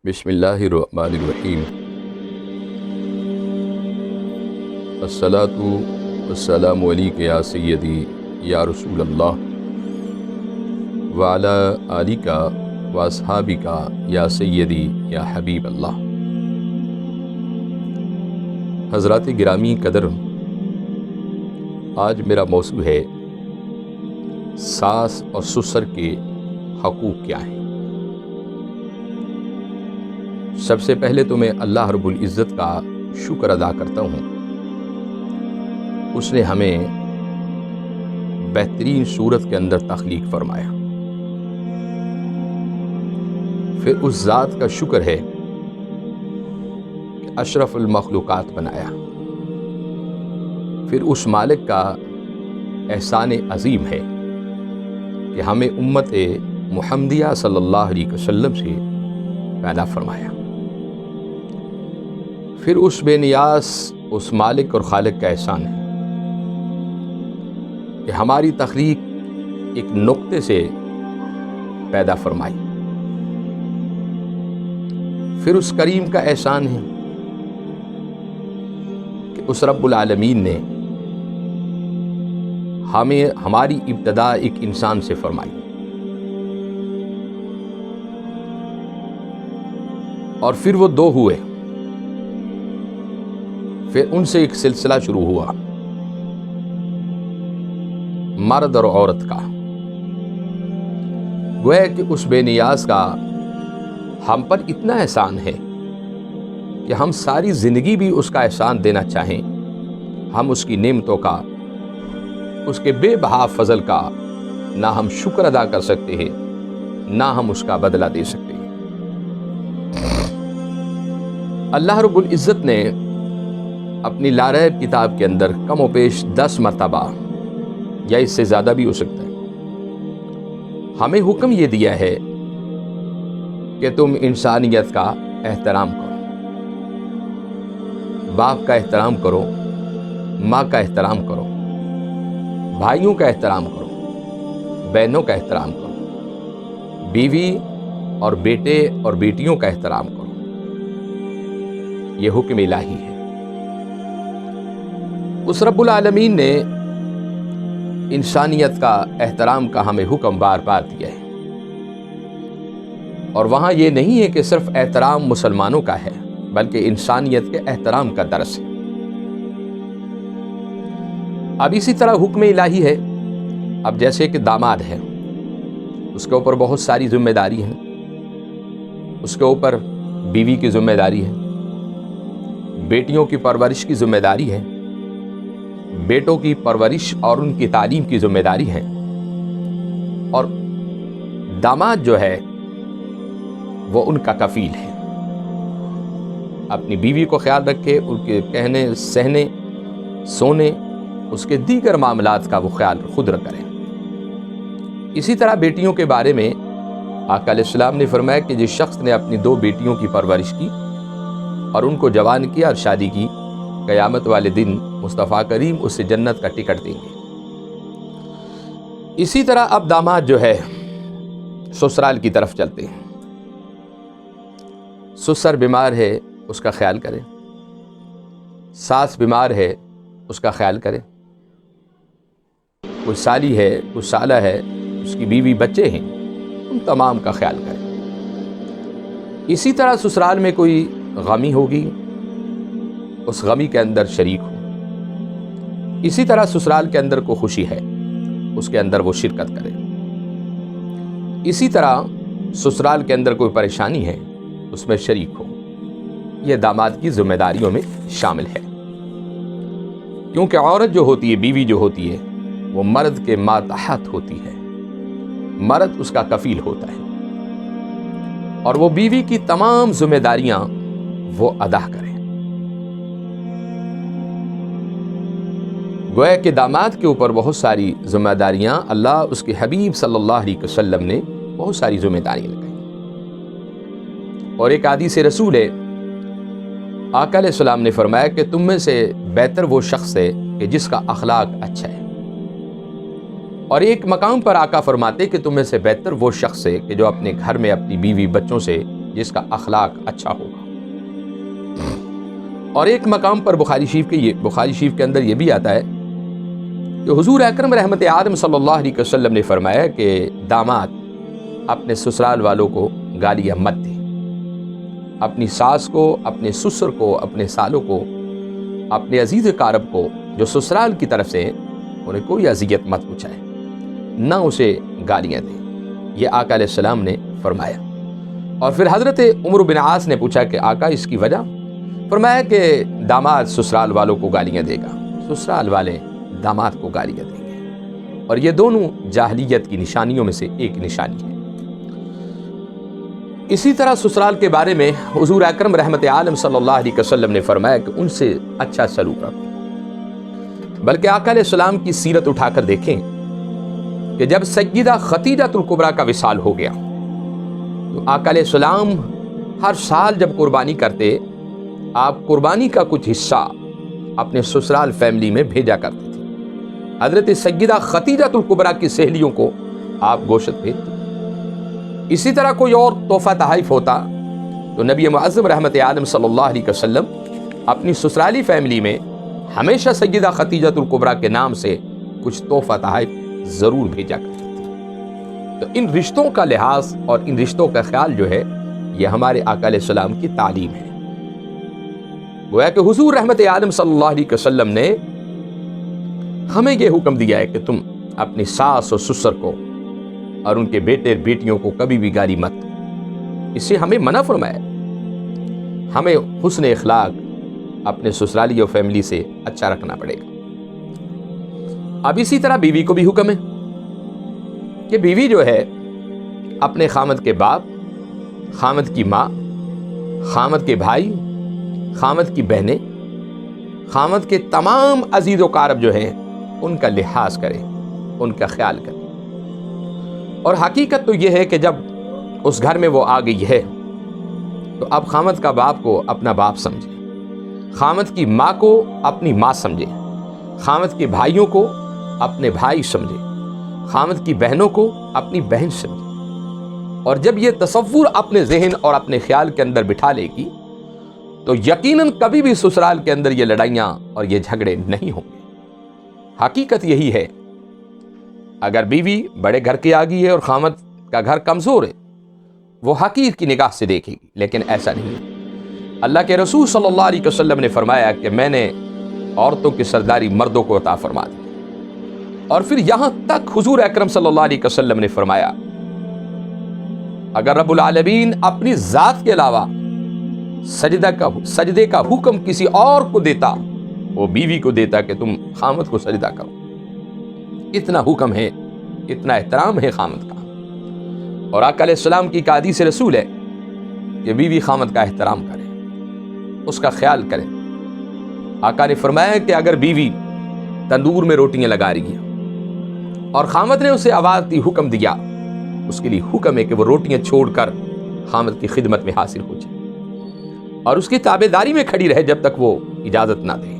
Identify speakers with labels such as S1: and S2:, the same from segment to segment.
S1: بسم اللہ الرحمن الرحیم الصلاۃ والسلام علیک یا سیدی یا رسول اللہ وعلی آلک واصحابک یا سیدی یا حبیب اللہ۔ حضرات گرامی قدر، آج میرا موضوع ہے ساس اور سسر کے حقوق کیا ہیں۔ سب سے پہلے تو میں اللہ رب العزت کا شکر ادا کرتا ہوں، اس نے ہمیں بہترین صورت کے اندر تخلیق فرمایا۔ پھر اس ذات کا شکر ہے کہ اشرف المخلوقات بنایا۔ پھر اس مالک کا احسان عظیم ہے کہ ہمیں امت محمدیہ صلی اللہ علیہ وسلم سے پیدا فرمایا۔ پھر اس بے نیاز اس مالک اور خالق کا احسان ہے کہ ہماری تخلیق ایک نقطے سے پیدا فرمائی۔ پھر اس کریم کا احسان ہے کہ اس رب العالمین نے ہمیں ہماری ابتدا ایک انسان سے فرمائی، اور پھر وہ دو ہوئے، پھر ان سے ایک سلسلہ شروع ہوا مرد اور عورت کا۔ گویا کہ اس بے نیاز کا ہم پر اتنا احسان ہے کہ ہم ساری زندگی بھی اس کا احسان دینا چاہیں، ہم اس کی نعمتوں کا، اس کے بے بہا فضل کا نہ ہم شکر ادا کر سکتے ہیں، نہ ہم اس کا بدلہ دے سکتے ہیں۔ اللہ رب العزت نے اپنی لارب کتاب کے اندر کم و بیش 10 مرتبہ یا اس سے زیادہ بھی ہو سکتا ہے ہمیں حکم یہ دیا ہے کہ تم انسانیت کا احترام کرو، باپ کا احترام کرو، ماں کا احترام کرو، بھائیوں کا احترام کرو، بہنوں کا احترام کرو، بیوی اور بیٹے اور بیٹیوں کا احترام کرو۔ یہ حکم الہی ہے۔ اس رب العالمین نے انسانیت کا احترام کا ہمیں حکم بار بار دیا ہے، اور وہاں یہ نہیں ہے کہ صرف احترام مسلمانوں کا ہے، بلکہ انسانیت کے احترام کا درس ہے۔ اب اسی طرح حکم الہی ہے، اب جیسے کہ داماد ہے، اس کے اوپر بہت ساری ذمہ داری ہے، اس کے اوپر بیوی کی ذمہ داری ہے، بیٹیوں کی پرورش کی ذمہ داری ہے، بیٹوں کی پرورش اور ان کی تعلیم کی ذمہ داری ہے، اور داماد جو ہے وہ ان کا کفیل ہے۔ اپنی بیوی کو خیال رکھے، ان کے کہنے، سہنے، سونے، اس کے دیگر معاملات کا وہ خیال خود کرے۔ اسی طرح بیٹیوں کے بارے میں آقا علیہ السلام نے فرمایا کہ جس شخص نے اپنی 2 بیٹیوں کی پرورش کی اور ان کو جوان کیا اور شادی کی، قیامت والے دن مصطفیٰ کریم اس سے جنت کا ٹکٹ دیں گے۔ اسی طرح اب داماد جو ہے سسرال کی طرف چلتے ہیں۔ سسر بیمار ہے، اس کا خیال کرے، ساس بیمار ہے، اس کا خیال کرے، کوئی سالی ہے، کوئی سالہ ہے، اس کی بیوی بچے ہیں، ان تمام کا خیال کرے۔ اسی طرح سسرال میں کوئی غمی ہوگی، اس غمی کے اندر شریک ہو۔ اسی طرح سسرال کے اندر کوئی خوشی ہے، اس کے اندر وہ شرکت کرے۔ اسی طرح سسرال کے اندر کوئی پریشانی ہے، اس میں شریک ہو۔ یہ داماد کی ذمہ داریوں میں شامل ہے، کیونکہ عورت جو ہوتی ہے، بیوی جو ہوتی ہے، وہ مرد کے ماتحت ہوتی ہے، مرد اس کا کفیل ہوتا ہے، اور وہ بیوی کی تمام ذمہ داریاں وہ ادا کرے۔ گویا کہ داماد کے اوپر بہت ساری ذمہ داریاں اللہ، اس کے حبیب صلی اللہ علیہ وسلم نے بہت ساری ذمہ داریاں لگائی۔ اور ایک حدیث رسول ہے، آقا علیہ السلام نے فرمایا کہ تم میں سے بہتر وہ شخص ہے کہ جس کا اخلاق اچھا ہے۔ اور ایک مقام پر آقا فرماتے کہ تم میں سے بہتر وہ شخص ہے کہ جو اپنے گھر میں اپنی بیوی بچوں سے جس کا اخلاق اچھا ہوگا۔ اور ایک مقام پر بخاری شریف کے اندر یہ بھی آتا ہے کہ حضور اکرم رحمت عالم صلی اللہ علیہ وسلم نے فرمایا کہ داماد اپنے سسرال والوں کو گالیاں مت دیں، اپنی ساس کو، اپنے سسر کو، اپنے سالوں کو، اپنے عزیز اقارب کو جو سسرال کی طرف سے انہیں کوئی اذیت مت پہنچائے، نہ اسے گالیاں دیں۔ یہ آقا علیہ السلام نے فرمایا۔ اور پھر حضرت عمر بن عاص نے پوچھا کہ آقا اس کی وجہ؟ فرمایا کہ داماد سسرال والوں کو گالیاں دے گا، سسرال والے داماد کو گالیاں دیں گے، اور یہ دونوں جاہلیت کی نشانیوں میں سے ایک نشانی ہے۔ اسی طرح سسرال کے بارے میں حضور اکرم رحمت عالم صلی اللہ علیہ وسلم نے فرمایا کہ ان سے اچھا سلوک رکھو۔ بلکہ آقا علیہ السلام کی سیرت اٹھا کر دیکھیں کہ جب سیدہ خدیجہ الکبریٰ کا وصال ہو گیا تو آقا علیہ السلام ہر سال جب قربانی کرتے، آپ قربانی کا کچھ حصہ اپنے سسرال فیملی میں بھیجا کرتے تھے۔ حضرت سیدہ خدیجہ الکبریٰ کی سہیلیوں کو آپ گوشت بھیجتے۔ اسی طرح کوئی اور تحفہ تحائف ہوتا تو نبی معظم رحمت عالم صلی اللہ علیہ وسلم اپنی سسرالی فیملی میں ہمیشہ سیدہ خدیجہ الکبریٰ کے نام سے کچھ تحفہ تحائف ضرور بھیجا کرتے تھے۔ تو ان رشتوں کا لحاظ اور ان رشتوں کا خیال جو ہے یہ ہمارے آقا علیہ السلام کی تعلیم ہے۔ گویا کہ حضور رحمت عالم صلی اللہ علیہ وسلم نے ہمیں یہ حکم دیا ہے کہ تم اپنی ساس اور سسر کو اور ان کے بیٹے بیٹیوں کو کبھی بھی گالی مت دو۔ اس سے ہمیں منع فرمایا، ہمیں حسن اخلاق اپنے سسرالی اور فیملی سے اچھا رکھنا پڑے گا۔ اب اسی طرح بیوی کو بھی حکم ہے کہ بیوی جو ہے اپنے خامد کے باپ، خامد کی ماں، خامد کے بھائی، خامد کی بہنیں، خامد کے تمام عزیز و اقارب جو ہیں ان کا لحاظ کرے، ان کا خیال کرے۔ اور حقیقت تو یہ ہے کہ جب اس گھر میں وہ آ گئی ہے تو اب خامد کا باپ کو اپنا باپ سمجھے، خامد کی ماں کو اپنی ماں سمجھے، خامد کے بھائیوں کو اپنے بھائی سمجھے، خامد کی بہنوں کو اپنی بہن سمجھے۔ اور جب یہ تصور اپنے ذہن اور اپنے خیال کے اندر بٹھا لے گی تو یقیناً کبھی بھی سسرال کے اندر یہ لڑائیاں اور یہ جھگڑے نہیں ہوں گے۔ حقیقت یہی ہے، اگر بیوی بڑے گھر کی آ گئی ہے اور خامد کا گھر کمزور ہے وہ حقیر کی نگاہ سے دیکھے گی، لیکن ایسا نہیں ہے۔ اللہ کے رسول صلی اللہ علیہ وسلم نے فرمایا کہ میں نے عورتوں کی سرداری مردوں کو عطا فرما دی۔ اور پھر یہاں تک حضور اکرم صلی اللہ علیہ وسلم نے فرمایا اگر رب العالمین اپنی ذات کے علاوہ سجدے کا حکم کسی اور کو دیتا، وہ بیوی کو دیتا کہ تم خامد کو سجدہ کرو۔ اتنا حکم ہے، اتنا احترام ہے خامد کا۔ اور آقا علیہ السلام کی ایک حدیث رسول ہے کہ بیوی خامد کا احترام کرے، اس کا خیال کرے۔ آقا نے فرمایا کہ اگر بیوی تندور میں روٹیاں لگا رہی ہیں اور خامد نے اسے آواز دی، حکم دیا، اس کے لیے حکم ہے کہ وہ روٹیاں چھوڑ کر خامد کی خدمت میں حاصل ہو جائے اور اس کی تابعداری میں کھڑی رہے جب تک وہ اجازت نہ دے۔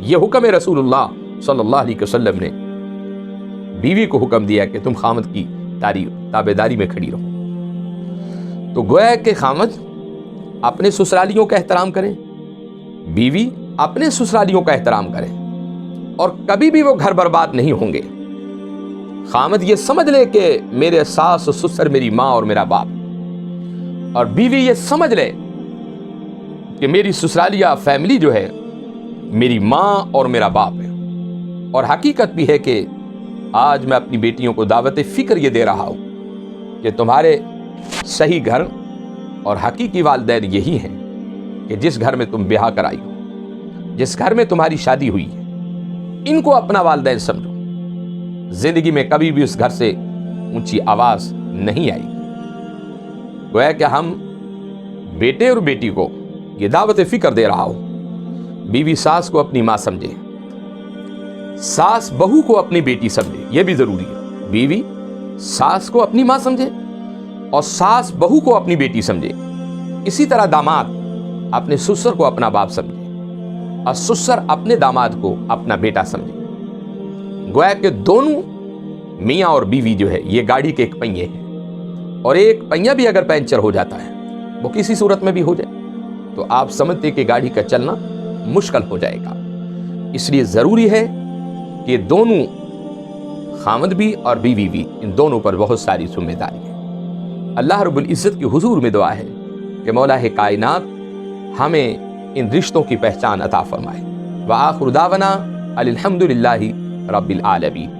S1: یہ حکم ہے رسول اللہ صلی اللہ علیہ وسلم نے بیوی کو حکم دیا کہ تم خامد کی تابعداری میں کھڑی رہو۔ تو گویا کہ خامد اپنے سسرالیوں کا احترام کریں، بیوی اپنے سسرالیوں کا احترام کریں، اور کبھی بھی وہ گھر برباد نہیں ہوں گے۔ خامد یہ سمجھ لے کہ میرے ساس و سسر میری ماں اور میرا باپ، اور بیوی یہ سمجھ لے کہ میری سسرالیہ فیملی جو ہے میری ماں اور میرا باپ ہے۔ اور حقیقت بھی ہے کہ آج میں اپنی بیٹیوں کو دعوت فکر یہ دے رہا ہوں کہ تمہارے صحیح گھر اور حقیقی والدین یہی ہیں کہ جس گھر میں تم بیاہ کر آئی ہو، جس گھر میں تمہاری شادی ہوئی ہے، ان کو اپنا والدین سمجھو۔ زندگی میں کبھی بھی اس گھر سے اونچی آواز نہیں آئی۔ گویا کہ ہم بیٹے اور بیٹی کو یہ دعوت فکر دے رہا ہوں، بیوی ساس کو اپنی ماں سمجھے، ساس بہو کو اپنی بیٹی سمجھے، یہ بھی ضروری ہے۔ بیوی ساس کو اپنی ماں سمجھے اور ساس بہو کو اپنی بیٹی سمجھے۔ اسی طرح داماد اپنے سسر کو اپنا باپ سمجھے اور سسر اپنے داماد کو اپنا بیٹا سمجھے۔ گویا کہ دونوں میاں اور بیوی جو ہے یہ گاڑی کے ایک پہیے ہیں، اور ایک پہیا بھی اگر پنچر ہو جاتا ہے، وہ کسی صورت میں بھی ہو جائے، تو آپ سمجھتے کہ گاڑی کا چلنا مشکل ہو جائے گا۔ اس لیے ضروری ہے کہ دونوں، خامد بھی اور بیوی بھی، ان دونوں پر بہت ساری ذمہ داری ہے۔ اللہ رب العزت کی حضور میں دعا ہے کہ مولا کائنات ہمیں ان رشتوں کی پہچان عطا فرمائے۔ وآخر دعوانا الحمد للہ رب العالمین۔